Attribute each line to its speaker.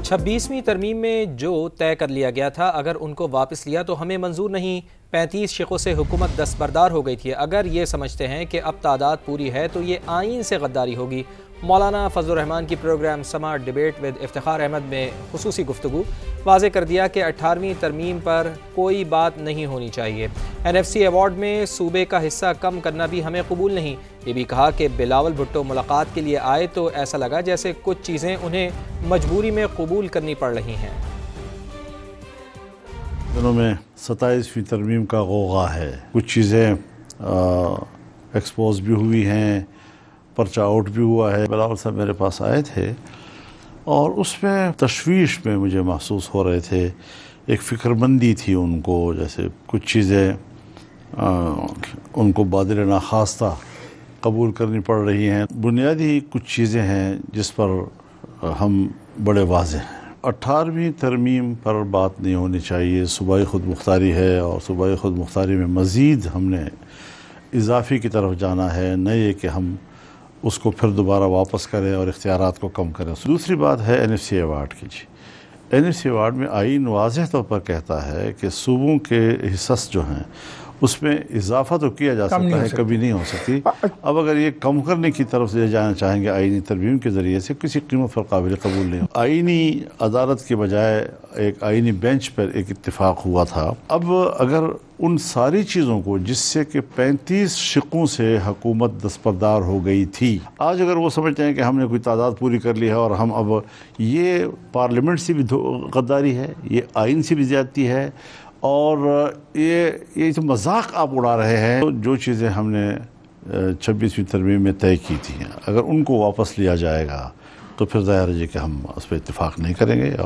Speaker 1: 26ویں ترمیم میں جو طے کر لیا گیا تھا اگر ان کو واپس لیا تو ہمیں منظور نہیں۔ 35 شقوں سے حکومت دستبردار ہو گئی تھی۔ اگر یہ سمجھتے ہیں کہ اب تعداد پوری ہے تو یہ آئین سے غداری ہوگی۔ مولانا فضل الرحمان کی پروگرام سماعت ڈیبیٹ ود افتخار احمد میں خصوصی گفتگو، واضح کر دیا کہ 18ویں ترمیم پر کوئی بات نہیں ہونی چاہیے۔ NFC ایوارڈ میں صوبے کا حصہ کم کرنا بھی ہمیں قبول نہیں۔ یہ بھی کہا کہ بلاول بھٹو ملاقات کے لیے آئے تو ایسا لگا جیسے کچھ چیزیں انہیں مجبوری میں قبول کرنی پڑ رہی ہیں۔
Speaker 2: دنوں میں 27ویں ترمیم کا غوغا ہے، کچھ چیزیں ایکسپوز بھی ہوئی ہیں، پرچہ آؤٹ بھی ہوا ہے۔ بلاول صاحب میرے پاس آئے تھے اور اس میں تشویش میں مجھے محسوس ہو رہے تھے، ایک فکر مندی تھی ان کو، جیسے کچھ چیزیں ان کو بادل ناخواستہ قبول کرنی پڑ رہی ہیں۔ بنیادی کچھ چیزیں ہیں جس پر ہم بڑے واضح ہیں۔ 18ویں ترمیم پر بات نہیں ہونی چاہیے، صوبائی خود مختاری ہے اور صوبائی خود مختاری میں مزید ہم نے اضافی کی طرف جانا ہے، نہ یہ کہ ہم اس کو پھر دوبارہ واپس کریں اور اختیارات کو کم کریں۔ دوسری بات ہے NFC ایوارڈ کی۔ NFC ایوارڈ میں آئین واضح طور پر کہتا ہے کہ صوبوں کے حصص جو ہیں اس میں اضافہ تو کیا جا سکتا ہے، کبھی نہیں ہو سکتی۔ اب اگر یہ کم کرنے کی طرف سے جانا چاہیں گے آئینی ترمیم کے ذریعے سے، کسی قیمت پر قابل قبول نہیں ہو۔ آئینی عدالت کے بجائے ایک آئینی بینچ پر ایک اتفاق ہوا تھا۔ اب اگر ان ساری چیزوں کو جس سے کہ 35 شقوں سے حکومت دستبردار ہو گئی تھی، آج اگر وہ سمجھتے ہیں کہ ہم نے کوئی تعداد پوری کر لی ہے اور ہم اب، یہ پارلیمنٹ سے بھی غداری ہے، یہ آئین سے بھی زیادتی ہے، اور یہ جو مذاق آپ اڑا رہے ہیں، جو چیزیں ہم نے 26ویں ترمیم میں طے کی تھیں، اگر ان کو واپس لیا جائے گا تو پھر ظاہر ہے کہ ہم اس پہ اتفاق نہیں کریں گے۔